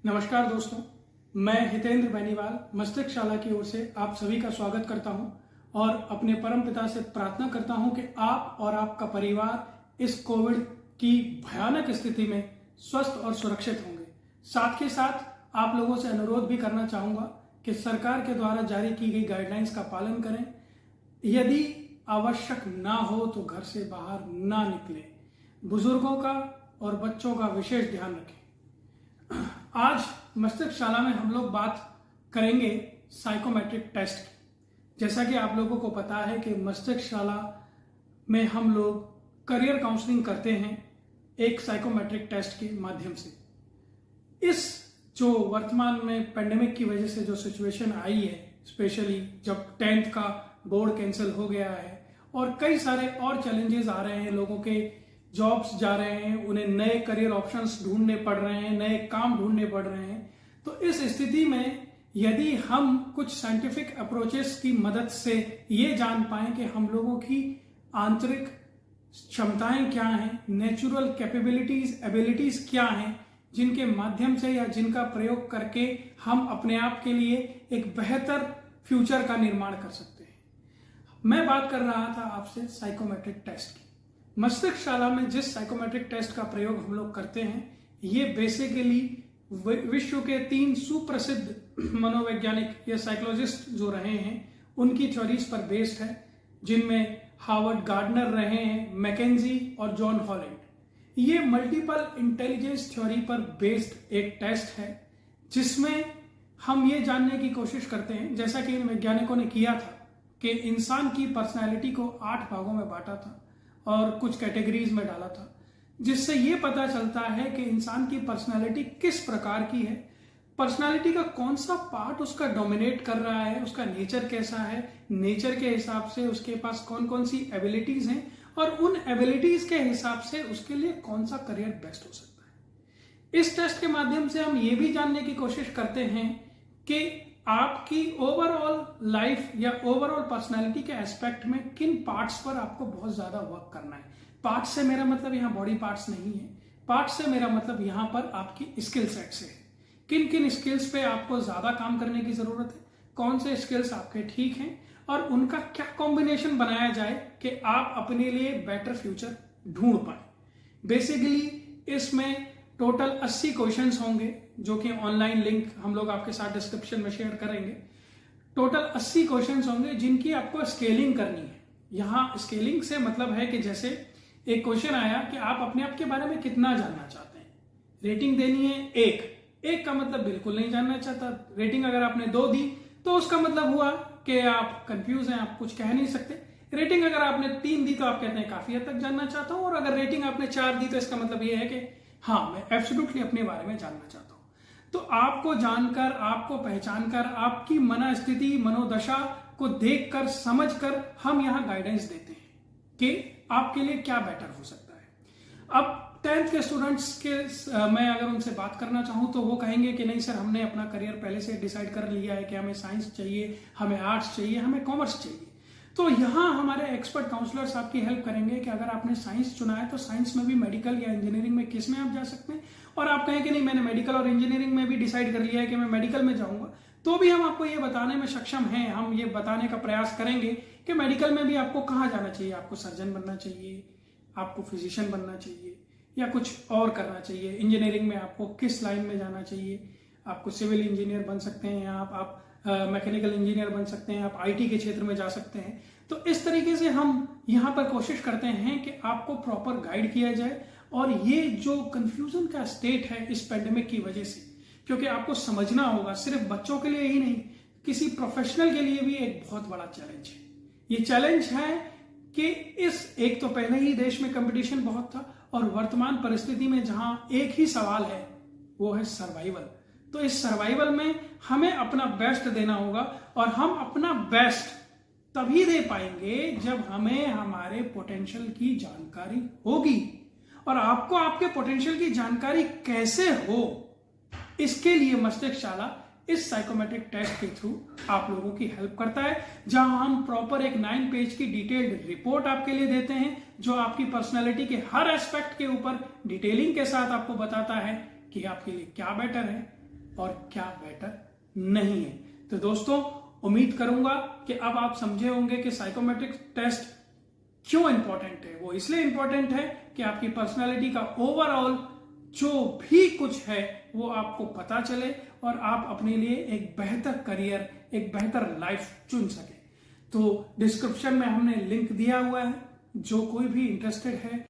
नमस्कार दोस्तों, मैं हितेंद्र बेनीवाल मस्तिष्क शाला की ओर से आप सभी का स्वागत करता हूं और अपने परम पिता से प्रार्थना करता हूं कि आप और आपका परिवार इस कोविड की भयानक स्थिति में स्वस्थ और सुरक्षित होंगे। साथ ही साथ आप लोगों से अनुरोध भी करना चाहूंगा कि सरकार के द्वारा जारी की गई गाइडलाइंस का पालन करें। यदि आवश्यक ना हो तो घर से बाहर ना निकलें। बुजुर्गों का और बच्चों का विशेष ध्यान रखें। आज मस्तिष्क शाला में हम लोग बात करेंगे साइकोमेट्रिक टेस्ट की। जैसा कि आप लोगों को पता है कि मस्तिष्क शाला में हम लोग करियर काउंसलिंग करते हैं एक साइकोमेट्रिक टेस्ट के माध्यम से। इस जो वर्तमान में पेंडेमिक की वजह से जो सिचुएशन आई है, स्पेशली जब 10th का बोर्ड कैंसिल हो गया है और कई सारे और चैलेंजेस आ रहे हैं, लोगों के जॉब्स जा रहे हैं, उन्हें नए करियर ऑप्शंस ढूंढने पड़ रहे हैं, नए काम ढूंढने पड़ रहे हैं। तो इस स्थिति में यदि हम कुछ साइंटिफिक अप्रोचेस की मदद से ये जान पाएं कि हम लोगों की आंतरिक क्षमताएं क्या हैं, नेचुरल कैपेबिलिटीज एबिलिटीज क्या हैं, जिनके माध्यम से या जिनका प्रयोग करके हम अपने आप के लिए एक बेहतर फ्यूचर का निर्माण कर सकते हैं। मैं बात कर रहा था आपसे साइकोमेट्रिक टेस्ट की। मस्तिष्क शाला में जिस साइकोमेट्रिक टेस्ट का प्रयोग हम लोग करते हैं, ये बेसिकली विश्व के 3 सुप्रसिद्ध मनोवैज्ञानिक या साइकोलॉजिस्ट जो रहे हैं उनकी थ्योरीज पर बेस्ड है, जिनमें हार्वर्ड गार्डनर रहे हैं, मैकेंजी और जॉन हॉलैंड। ये मल्टीपल इंटेलिजेंस थ्योरी पर बेस्ड एक टेस्ट है, जिसमें हम ये जानने की कोशिश करते हैं, जैसा कि इन वैज्ञानिकों ने किया था, कि इंसान की पर्सनैलिटी को 8 भागों में बांटा था और कुछ कैटेगरीज में डाला था, जिससे ये पता चलता है कि इंसान की पर्सनालिटी किस प्रकार की है, पर्सनालिटी का कौन सा पार्ट उसका डोमिनेट कर रहा है, उसका नेचर कैसा है, नेचर के हिसाब से उसके पास कौन कौन सी एबिलिटीज हैं और उन एबिलिटीज के हिसाब से उसके लिए कौन सा करियर बेस्ट हो सकता है। इस टेस्ट के माध्यम से हम ये भी जानने की कोशिश करते हैं कि आपकी ओवरऑल लाइफ या ओवरऑल पर्सनालिटी के एस्पेक्ट में किन पार्ट्स पर आपको बहुत ज्यादा वर्क करना है। पार्ट्स से मेरा मतलब यहाँ बॉडी पार्ट्स नहीं है, पार्ट्स से मेरा मतलब यहाँ पर आपकी स्किल सेट से है। किन किन स्किल्स पे आपको ज्यादा काम करने की जरूरत है, कौन से स्किल्स आपके ठीक हैं और उनका क्या कॉम्बिनेशन बनाया जाए कि आप अपने लिए बेटर फ्यूचर ढूंढ पाए। बेसिकली इसमें टोटल 80 क्वेश्चंस होंगे, जो कि ऑनलाइन लिंक हम लोग आपके साथ डिस्क्रिप्शन में शेयर करेंगे। टोटल 80 क्वेश्चंस होंगे जिनकी आपको स्केलिंग करनी है। यहाँ स्केलिंग से मतलब है कि जैसे एक क्वेश्चन आया कि आप अपने आप के बारे में कितना जानना चाहते हैं, रेटिंग देनी है 1 का मतलब बिल्कुल नहीं जानना चाहता। रेटिंग अगर आपने 2 दी तो उसका मतलब हुआ कि आप कंफ्यूज हैं, आप कुछ कह नहीं सकते। रेटिंग अगर आपने 3 दी तो आप कहते हैं काफी हद तक जानना चाहता हूं, और अगर रेटिंग आपने 4 दी तो इसका मतलब यह है कि हाँ, मैं एब्सोल्युटली अपने बारे में जानना चाहता हूं। तो आपको जानकर, आपको पहचानकर, आपकी मनस्थिति मनोदशा को देखकर, समझकर हम यहाँ गाइडेंस देते हैं कि आपके लिए क्या बेटर हो सकता है। अब 10th के स्टूडेंट्स के मैं अगर उनसे बात करना चाहूं तो वो कहेंगे कि नहीं सर, हमने अपना करियर पहले से डिसाइड कर लिया है कि हमें साइंस चाहिए, हमें आर्ट्स चाहिए, हमें कॉमर्स चाहिए। तो यहाँ हमारे एक्सपर्ट काउंसलर्स आपकी हेल्प करेंगे कि अगर आपने साइंस चुना है तो साइंस में भी, मेडिकल या इंजीनियरिंग में, किस में आप जा सकते हैं। और आप कहें कि नहीं, मैंने मेडिकल और इंजीनियरिंग में भी डिसाइड कर लिया है कि मैं मेडिकल में जाऊंगा, तो भी हम आपको ये बताने में सक्षम हैं। हम ये बताने का प्रयास करेंगे कि मेडिकल में भी आपको कहाँ जाना चाहिए। आपको सर्जन बनना चाहिए, आपको फिजिशियन बनना चाहिए, या कुछ और करना चाहिए। इंजीनियरिंग में आपको किस लाइन में जाना चाहिए। आपको सिविल इंजीनियर बन सकते हैं, आप मैकेनिकल इंजीनियर बन सकते हैं, आप आईटी के क्षेत्र में जा सकते हैं। तो इस तरीके से हम यहाँ पर कोशिश करते हैं कि आपको प्रॉपर गाइड किया जाए। और ये जो कंफ्यूजन का स्टेट है इस पेंडेमिक की वजह से, क्योंकि आपको समझना होगा, सिर्फ बच्चों के लिए ही नहीं, किसी प्रोफेशनल के लिए भी एक बहुत बड़ा चैलेंज है। ये चैलेंज है कि एक तो पहले ही देश में कंपटीशन बहुत था, और वर्तमान परिस्थिति में जहां एक ही सवाल है वो है सर्वाइवल। तो इस सर्वाइवल में हमें अपना बेस्ट देना होगा, और हम अपना बेस्ट तभी दे पाएंगे जब हमें हमारे पोटेंशियल की जानकारी होगी। और आपको आपके पोटेंशियल की जानकारी कैसे हो, इसके लिए मस्तिष्क शाला इस साइकोमेट्रिक टेस्ट के थ्रू आप लोगों की हेल्प करता है, जहां हम प्रॉपर एक 9 पेज की डिटेल्ड रिपोर्ट आपके लिए देते हैं, जो आपकी पर्सनालिटी के हर एस्पेक्ट के ऊपर डिटेलिंग के साथ आपको बताता है कि आपके लिए क्या बेटर है। और क्या बेटर नहीं है। तो दोस्तों, उम्मीद करूंगा कि अब आप समझे होंगे कि साइकोमेट्रिक टेस्ट क्यों इंपॉर्टेंट है। वो इसलिए इंपॉर्टेंट है कि आपकी पर्सनालिटी का ओवरऑल जो भी कुछ है वो आपको पता चले और आप अपने लिए एक बेहतर करियर, एक बेहतर लाइफ चुन सके। तो डिस्क्रिप्शन में हमने लिंक दिया हुआ है, जो कोई भी इंटरेस्टेड है